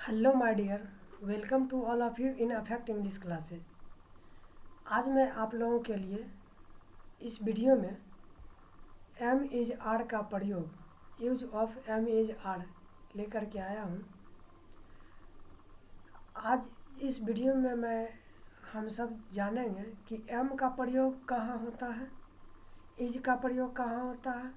Hello my dear, welcome to all of you in affect English classes. आज मैं आप लोगों के लिए इस वीडियो में एम इज आर का प्रयोग, use of am is are लेकर के आया हूँ। आज इस वीडियो में हम सब जानेंगे कि एम का प्रयोग कहाँ होता है, इज का प्रयोग कहाँ होता है,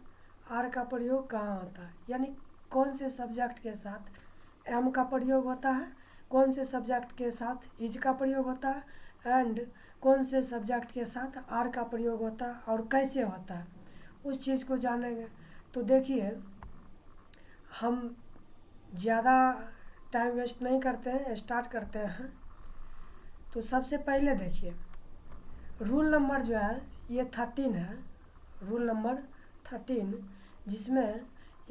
आर का प्रयोग कहाँ होता है, यानी कौन से सब्जेक्ट के साथ एम का प्रयोग होता है, कौन से सब्जेक्ट के साथ इज का प्रयोग होता है एंड कौन से सब्जेक्ट के साथ आर का प्रयोग होता है और कैसे होता है, उस चीज़ को जानेंगे। तो देखिए, हम ज़्यादा टाइम वेस्ट नहीं करते हैं, स्टार्ट करते हैं। तो सबसे पहले देखिए, रूल नंबर जो है ये 13 है, रूल नंबर 13, जिसमें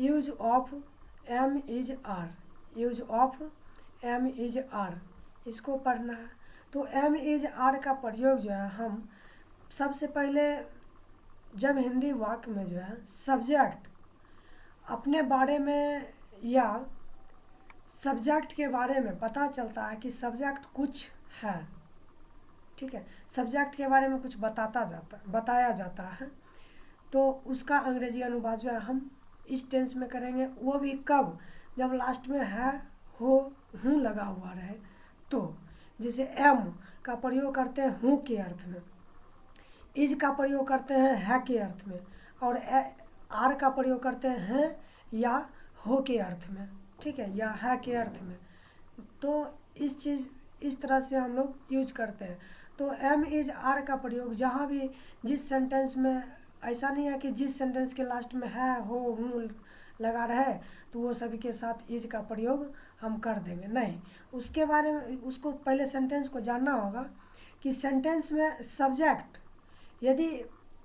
use of am is are, use of am is are, इसको पढ़ना है। तो एम इज आर का प्रयोग जो है हम सबसे पहले जब हिंदी वाक्य में जो है सब्जेक्ट अपने बारे में या सब्जेक्ट के बारे में पता चलता है कि सब्जेक्ट कुछ है, ठीक है, सब्जेक्ट के बारे में कुछ बताया जाता है, तो उसका अंग्रेजी अनुवाद जो है हम इस टेंस में करेंगे। वो भी कब? जब लास्ट में है, हो, हूँ लगा हुआ रहे। तो जैसे एम का प्रयोग करते हैं हूँ के अर्थ में, इज का प्रयोग करते हैं है के अर्थ में, और आर का प्रयोग करते हैं या हो के अर्थ में, ठीक है, या है के अर्थ में। तो इस तरह से हम लोग यूज करते हैं। तो एम इज आर का प्रयोग जहाँ भी जिस सेंटेंस में, ऐसा नहीं है कि जिस सेंटेंस के लास्ट में है, हो, हूँ लगा रहे तो वो सभी के साथ इज का प्रयोग हम कर देंगे, नहीं। उसके बारे में, उसको पहले सेंटेंस को जानना होगा कि सेंटेंस में सब्जेक्ट यदि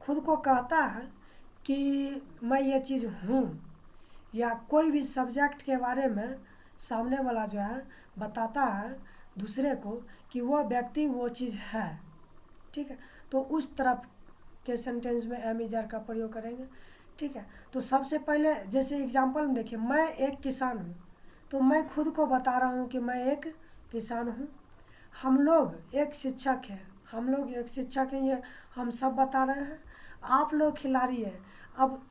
खुद को कहता है कि मैं ये चीज़ हूँ, या कोई भी सब्जेक्ट के बारे में सामने वाला जो है बताता है दूसरे को कि वह व्यक्ति वो चीज़ है, ठीक है, तो उस तरफ के सेंटेंस में एम इज आर का प्रयोग करेंगे, ठीक है। तो सबसे पहले जैसे एग्जांपल में देखिए, मैं एक किसान हूँ, तो मैं खुद को बता रहा हूँ कि मैं एक किसान हूँ। हम लोग एक शिक्षक हैं, हम लोग एक शिक्षक हैं, ये हम सब बता रहे हैं। आप लोग खिलाड़ी हैं। अब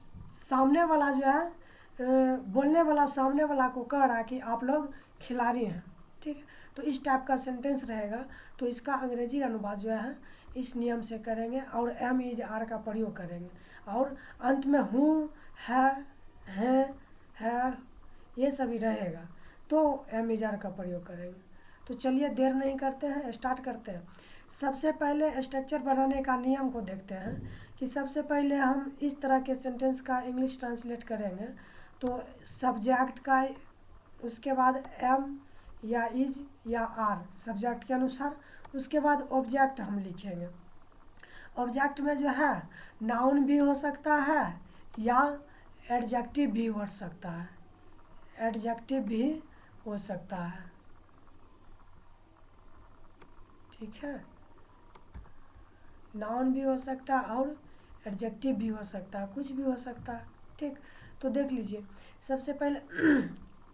सामने वाला जो है बोलने वाला सामने वाला को कह रहा है कि आप लोग खिलाड़ी हैं, ठीक है। तो इस टाइप का सेंटेंस रहेगा। तो इसका अंग्रेजी अनुवाद जो है इस नियम से करेंगे और एम इज आर का प्रयोग करेंगे, और अंत में हूँ, है, ये सभी रहेगा, तो एम इज आर का प्रयोग करेंगे। तो चलिए देर नहीं करते हैं, स्टार्ट करते हैं। सबसे पहले स्ट्रक्चर बनाने का नियम को देखते हैं कि सबसे पहले हम इस तरह के सेंटेंस का इंग्लिश ट्रांसलेट करेंगे। तो सब्जेक्ट का, उसके बाद एम या इज या आर सब्जेक्ट के अनुसार, उसके बाद ऑब्जेक्ट हम लिखेंगे। ऑब्जेक्ट में जो है नाउन भी हो सकता है या एडजेक्टिव भी हो सकता है, एडजेक्टिव भी हो सकता है, ठीक है, नाउन भी हो सकता है और एडजेक्टिव भी हो सकता है, कुछ भी हो सकता है, ठीक। तो देख लीजिए सबसे पहले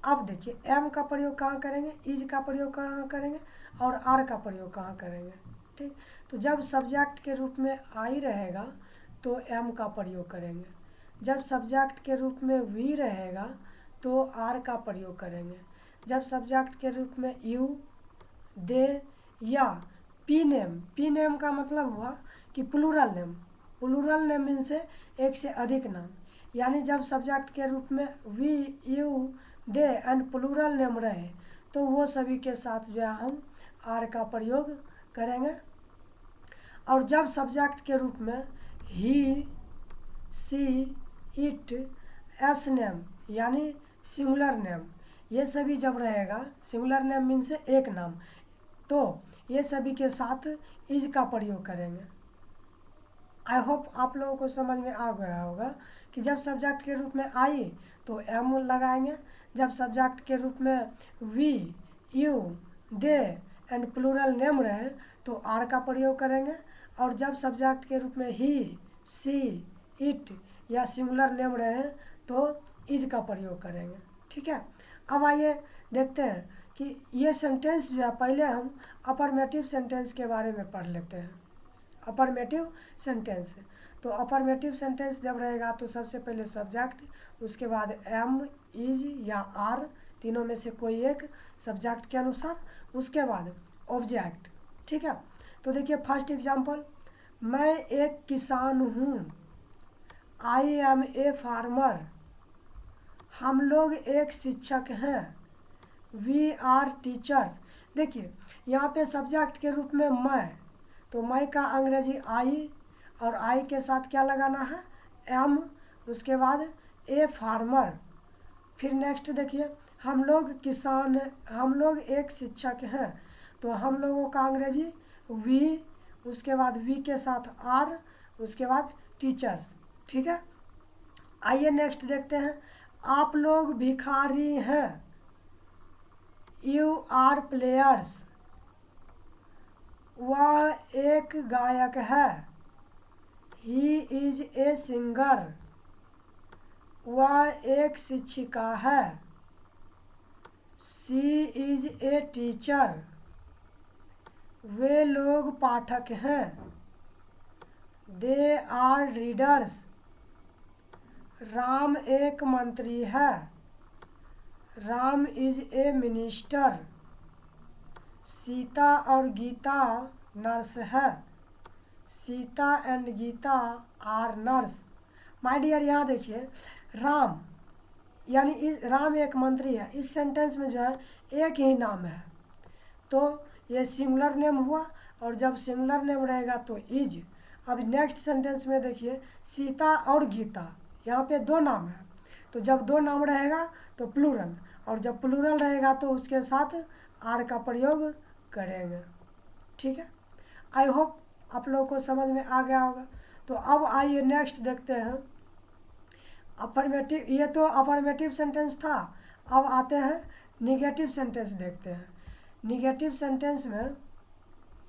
अब देखिए एम का प्रयोग कहाँ करेंगे, इज का प्रयोग कहाँ करेंगे और आर का प्रयोग कहाँ करेंगे, ठीक। तो जब सब्जेक्ट के रूप में आई रहेगा तो एम का प्रयोग करेंगे, जब सब्जेक्ट के रूप में वी रहेगा तो आर का प्रयोग करेंगे, जब सब्जेक्ट के रूप में यू, दे या पी नेम का मतलब हुआ कि प्लूरल नेम मीन से एक से अधिक नाम, यानी जब सब्जेक्ट के रूप में we, you, they and plural name रहे तो वो सभी के साथ जो है हम आर का प्रयोग करेंगे। और जब सब्जेक्ट के रूप में ही, सी, इट, एस नेम यानी सिंगुलर नेम, ये सभी जब रहेगा, सिंगुलर नेम मीन से एक नाम, तो ये सभी के साथ इज का प्रयोग करेंगे। आई होप आप लोगों को समझ में आ गया होगा कि जब सब्जेक्ट के रूप में आई तो एम लगाएंगे, जब सब्जेक्ट के रूप में we, you, they and plural name रहे तो आर का प्रयोग करेंगे, और जब सब्जेक्ट के रूप में ही, सी, इट या सिंगुलर नेम रहे तो इज का प्रयोग करेंगे, ठीक है। अब आइए देखते हैं कि ये सेंटेंस जो है, पहले हम अफर्मेटिव सेंटेंस के बारे में पढ़ लेते हैं। अफर्मेटिव सेंटेंस, तो अफर्मेटिव सेंटेंस जब रहेगा तो सबसे पहले सब्जेक्ट, उसके बाद एम, इज या आर, तीनों में से कोई एक सब्जेक्ट के अनुसार, उसके बाद ऑब्जेक्ट। ठीक है, तो देखिए फर्स्ट एग्जांपल, मैं एक किसान हूँ, आई एम ए फार्मर। हम लोग एक शिक्षक हैं, वी आर टीचर्स। देखिए यहाँ पे सब्जेक्ट के रूप में मैं, तो मैं का अंग्रेजी आई, और आई के साथ क्या लगाना है, एम, उसके बाद ए फार्मर। फिर नेक्स्ट देखिए, हम लोग किसान, हम लोग एक शिक्षक हैं, तो हम लोगों का अंग्रेजी वी, उसके बाद वी के साथ आर, उसके बाद टीचर्स। ठीक है, आइए नेक्स्ट देखते हैं, आप लोग भिखारी हैं, यू आर प्लेयर्स। वह एक गायक है, ही इज ए सिंगर। वह एक शिक्षिका है, शी इज ए टीचर। वे लोग पाठक हैं, दे आर रीडर्स। राम एक मंत्री है, Ram is a minister. Sita और गीता नर्स है, Sita and Gita are nurse. My dear यहाँ देखिए, राम यानी राम एक मंत्री है, इस सेंटेंस में जो है एक ही नाम है, तो ये सिंगुलर नेम हुआ, और जब सिंगुलर नेम रहेगा तो इज। अब नेक्स्ट सेंटेंस में देखिए, सीता और गीता, यहाँ पे दो नाम है, तो जब दो नाम रहेगा तो प्लूरल, और जब प्लूरल रहेगा तो उसके साथ आर का प्रयोग करेंगे। ठीक है, आई होप आप लोगों को समझ में आ गया होगा। तो अब आइए नेक्स्ट देखते हैं अफर्मेटिव, ये तो अफर्मेटिव सेंटेंस था। अब आते हैं निगेटिव सेंटेंस देखते हैं। निगेटिव सेंटेंस में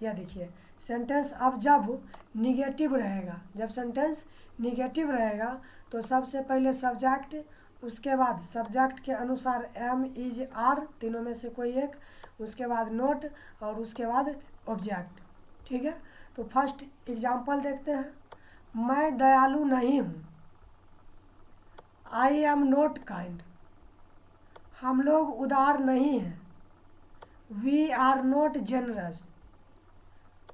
यह देखिए, सेंटेंस अब जब निगेटिव रहेगा, जब सेंटेंस निगेटिव रहेगा तो सबसे पहले सब्जेक्ट, उसके बाद सब्जेक्ट के अनुसार एम, इज, आर, तीनों में से कोई एक, उसके बाद नोट, और उसके बाद ऑब्जेक्ट। ठीक है, तो फर्स्ट एग्जांपल देखते हैं, मैं दयालु नहीं हूँ, आई एम नॉट काइंड। हम लोग उदार नहीं हैं, वी आर नॉट जेनरस।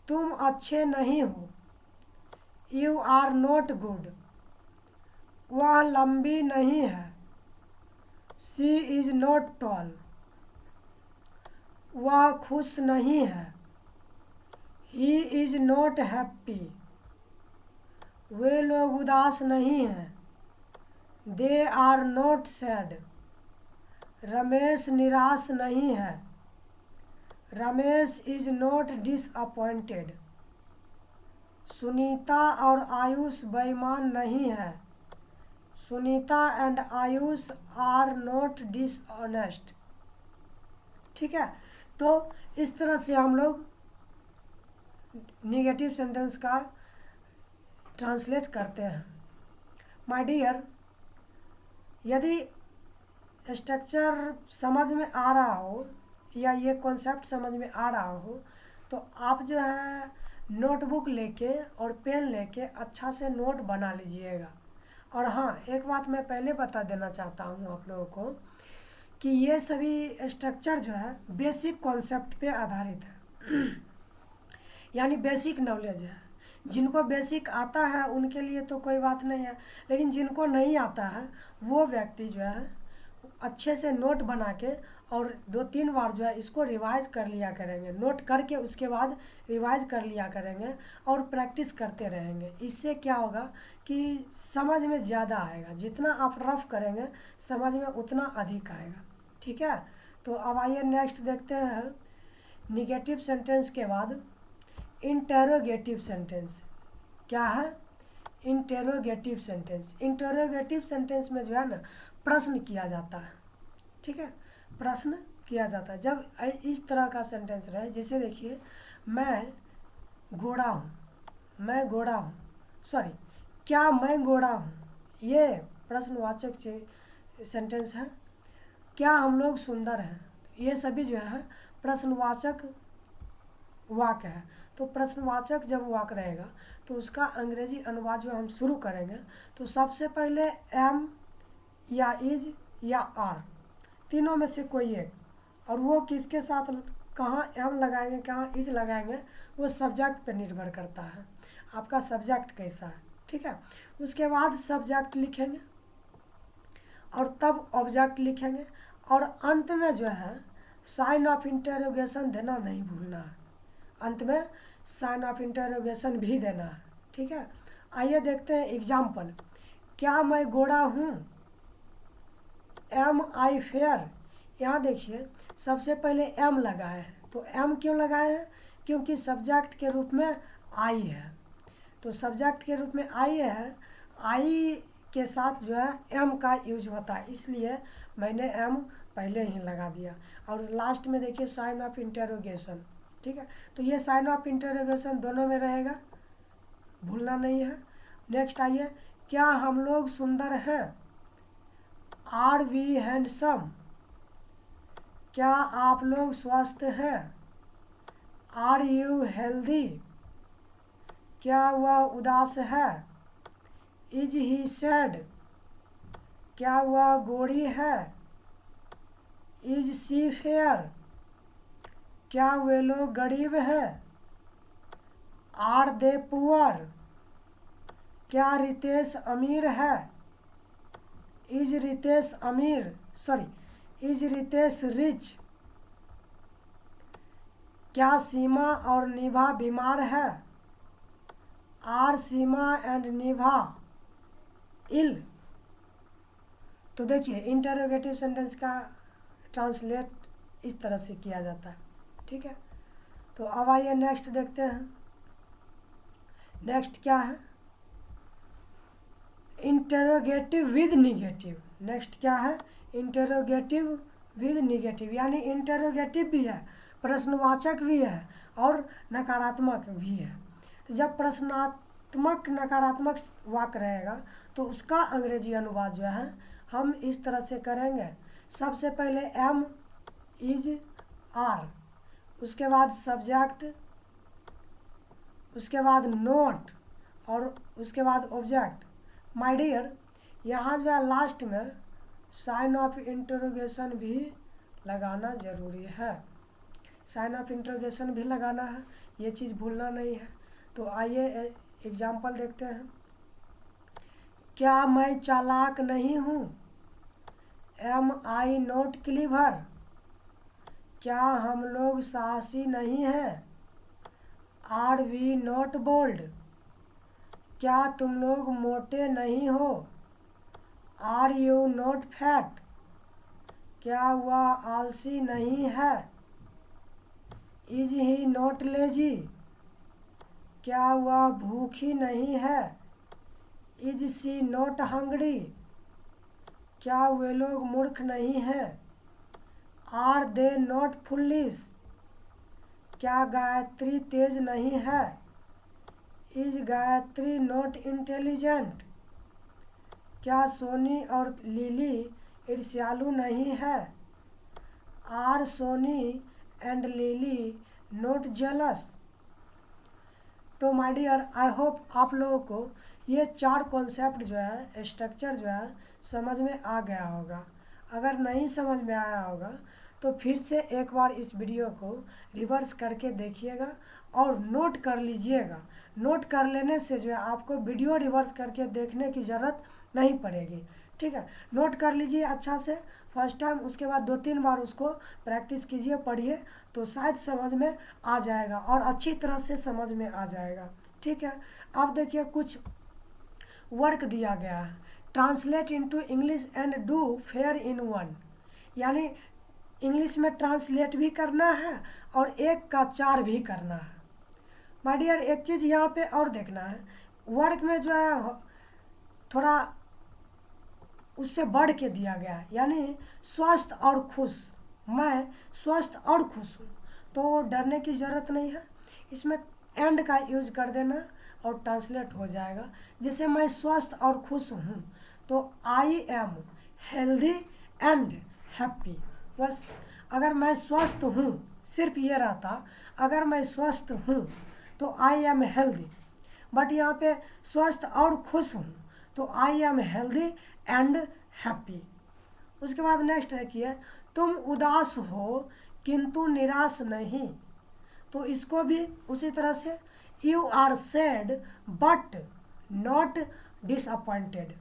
तुम अच्छे नहीं हो, यू आर नॉट गुड। वह लंबी नहीं है, शी इज नॉट टॉल। वह खुश नहीं है, ही इज नॉट हैप्पी। वे लोग उदास नहीं हैं, they are not sad. Ramesh निराश नहीं है, Ramesh is not disappointed. Sunita और आयुष बेईमान नहीं है, Sunita and Ayush are not dishonest. ठीक है, तो इस तरह से हम लोग निगेटिव सेंटेंस का ट्रांसलेट करते हैं। माय डियर, यदि स्ट्रक्चर समझ में आ रहा हो या ये कॉन्सेप्ट समझ में आ रहा हो, तो आप जो है नोटबुक लेके और पेन लेके अच्छा से नोट बना लीजिएगा। और हाँ, एक बात मैं पहले बता देना चाहता हूँ आप लोगों को कि ये सभी स्ट्रक्चर जो है बेसिक कॉन्सेप्ट पे आधारित है यानी बेसिक नॉलेज है। जिनको बेसिक आता है उनके लिए तो कोई बात नहीं है, लेकिन जिनको नहीं आता है वो व्यक्ति जो है अच्छे से नोट बना के और 2-3 बार जो है इसको रिवाइज कर लिया करेंगे, नोट करके उसके बाद रिवाइज कर लिया करेंगे और प्रैक्टिस करते रहेंगे। इससे क्या होगा कि समझ में ज़्यादा आएगा, जितना आप रफ करेंगे समझ में उतना अधिक आएगा। ठीक है, तो अब आइए नेक्स्ट देखते हैं निगेटिव सेंटेंस के बाद इंटेरोगेटिव सेंटेंस। क्या है? Interrogative sentence. इंटेरोगेटिव सेंटेंस में जो है ना प्रश्न किया जाता है। ठीक है, प्रश्न किया जाता है जब इस तरह का सेंटेंस रहे, जैसे देखिए मैं घोड़ा हूँ, मैं घोड़ा हूँ, सॉरी क्या मैं घोड़ा हूँ, ये प्रश्नवाचक से सेंटेंस है। क्या हम लोग सुंदर हैं, ये सभी जो है प्रश्नवाचक वाक्य है। तो प्रश्नवाचक जब वाक्य रहेगा तो उसका अंग्रेजी अनुवाद जो हम शुरू करेंगे तो सबसे पहले एम या इज या आर तीनों में से कोई एक, और वो किसके साथ कहाँ एम लगाएंगे कहाँ इज लगाएंगे वो सब्जेक्ट पे निर्भर करता है, आपका सब्जेक्ट कैसा है। ठीक है, उसके बाद सब्जेक्ट लिखेंगे और तब ऑब्जेक्ट लिखेंगे, और अंत में जो है साइन ऑफ इंटरोगेशन देना नहीं भूलना है, अंत में साइन ऑफ इंटरोगेशन भी देना है। ठीक है, आइए देखते हैं एग्जाम्पल। क्या मैं गोरा हूँ? Am I fair? यहाँ देखिए सबसे पहले एम लगाए हैं, तो एम क्यों लगाए हैं? क्योंकि सब्जेक्ट के रूप में आई है, तो सब्जेक्ट के रूप में आई है, आई के साथ जो है एम का यूज होता है, इसलिए मैंने एम पहले ही लगा दिया। और लास्ट में देखिए साइन ऑफ इंटरोगेशन। ठीक है, तो ये साइन ऑफ इंटरोगेशन दोनों में रहेगा, भूलना नहीं है। नेक्स्ट आइए, क्या हम लोग सुंदर हैं? Are we handsome? क्या आप लोग स्वस्थ हैं? Are you healthy? क्या वह उदास है? Is he sad? क्या वह गोरी है? Is she fair? क्या वे लोग गरीब हैं? Are they poor? क्या रितेश अमीर है? इज रितेश अमीर इज रितेश रिच? क्या सीमा और निभा बीमार है? आर सीमा एंड निभा इल? तो देखिए इंटरोगेटिव सेंटेंस का ट्रांसलेट इस तरह से किया जाता है। ठीक है, तो अब आइए नेक्स्ट देखते हैं। नेक्स्ट क्या है? Interrogative with negative. नेक्स्ट क्या है? इंटरोगेटिव विद निगेटिव, यानी इंटरोगेटिव भी है, प्रश्नवाचक भी है और नकारात्मक भी है। तो जब प्रश्नात्मक नकारात्मक वाक्य रहेगा तो उसका अंग्रेजी अनुवाद जो है हम इस तरह से करेंगे। सबसे पहले एम इज आर, उसके बाद सब्जेक्ट, उसके बाद नोट और उसके बाद ऑब्जेक्ट। माय डियर, यहाँ जो है लास्ट में साइन ऑफ इंटरोगेशन भी लगाना ज़रूरी है, साइन ऑफ इंटरोगेशन भी लगाना है, ये चीज़ भूलना नहीं है। तो आइए एग्जाम्पल देखते हैं। क्या मैं चालाक नहीं हूँ? Am I not clever? क्या हम लोग साहसी नहीं हैं? Are we not bold? क्या तुम लोग मोटे नहीं हो? Are you not fat? क्या वह आलसी नहीं है? Is he not lazy? क्या वह भूखी नहीं है? Is she not hungry? क्या वे लोग मूर्ख नहीं हैं? Are they not foolish? क्या गायत्री तेज नहीं है? Is Gayatri not intelligent? क्या सोनी और लिली ईर्ष्यालु नहीं है? Are Soni and Lily not jealous? तो माय डियर, आई होप आप लोगों को ये 4 कॉन्सेप्ट जो है, स्ट्रक्चर जो है समझ में आ गया होगा। अगर नहीं समझ में आया होगा तो फिर से एक बार इस वीडियो को रिवर्स करके देखिएगा और नोट कर लीजिएगा। नोट कर लेने से जो है आपको वीडियो रिवर्स करके देखने की ज़रूरत नहीं पड़ेगी। ठीक है, नोट कर लीजिए अच्छा से फर्स्ट टाइम, उसके बाद 2-3 बार उसको प्रैक्टिस कीजिए, पढ़िए, तो शायद समझ में आ जाएगा और अच्छी तरह से समझ में आ जाएगा। ठीक है, अब देखिए कुछ वर्क दिया गया है। Translate into English and do fair in one, यानी इंग्लिश में ट्रांसलेट भी करना है और 1 का 4 भी करना है। माय डियर, एक चीज़ यहाँ पे और देखना है, वर्क में जो है थोड़ा उससे बढ़ के दिया गया है, यानी स्वस्थ और खुश। मैं स्वस्थ और खुश हूँ, तो डरने की ज़रूरत नहीं है, इसमें एंड का यूज कर देना और ट्रांसलेट हो जाएगा। जैसे मैं स्वस्थ और खुश हूँ तो आई एम हेल्दी एंड हैप्पी, बस अगर मैं स्वस्थ हूँ, सिर्फ ये रहता, अगर मैं स्वस्थ हूँ तो आई एम हेल्दी, बट यहाँ पे स्वस्थ और खुश हूँ तो आई एम हेल्दी एंड हैप्पी। उसके बाद नेक्स्ट है कि तुम उदास हो किंतु निराश नहीं, तो इसको भी उसी तरह से you are sad but not disappointed,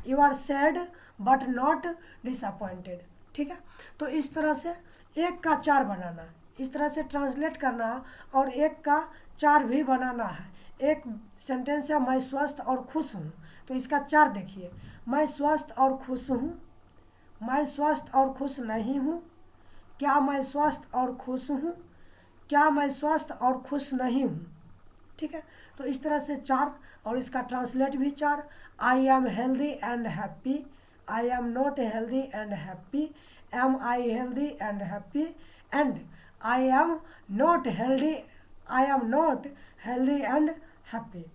you are sad but not disappointed. ठीक है, तो इस तरह से एक का चार बनाना है, इस तरह से ट्रांसलेट करना है और एक का चार भी बनाना है। एक सेंटेंस है मैं स्वस्थ और खुश हूँ, तो इसका चार देखिए, मैं स्वस्थ और खुश हूँ, मैं स्वस्थ और खुश नहीं हूँ, क्या मैं स्वस्थ और खुश हूँ, क्या मैं स्वस्थ और खुश नहीं हूँ। ठीक है, तो इस तरह से चार, और इसका ट्रांसलेट भी चार, I am healthy and happy, I am not healthy and happy, am I healthy and happy, and I am not healthy, I am not healthy and happy.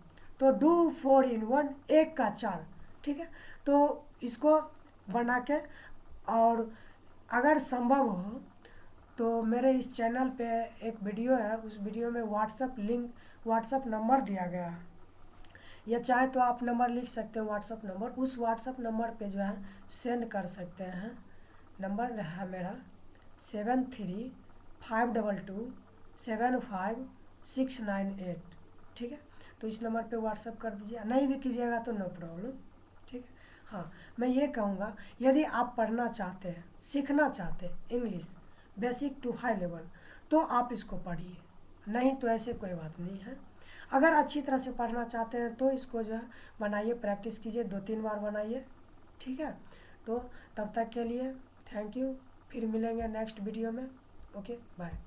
तो डू 4 in 1, एक का चार। ठीक है, तो इसको बना के, और अगर संभव हो तो मेरे इस चैनल पे एक वीडियो है, उस वीडियो में व्हाट्सअप लिंक, व्हाट्सअप नंबर दिया गया है, या चाहे तो आप नंबर लिख सकते हैं व्हाट्सअप नंबर, उस व्हाट्सअप नंबर पे जो है सेंड कर सकते हैं। नंबर है मेरा 7352275698। ठीक है, तो इस नंबर पे व्हाट्सअप कर दीजिए, नहीं भी कीजिएगा तो नो प्रॉब्लम। ठीक है, हाँ मैं ये कहूँगा, यदि आप पढ़ना चाहते हैं, सीखना चाहते हैं English basic to high level, तो आप इसको पढ़िए, नहीं तो ऐसे कोई बात नहीं है। अगर अच्छी तरह से पढ़ना चाहते हैं तो इसको जो है बनाइए, प्रैक्टिस कीजिए, 2-3 बार बनाइए। ठीक है, तो तब तक के लिए थैंक यू, फिर मिलेंगे नेक्स्ट वीडियो में। Okay bye.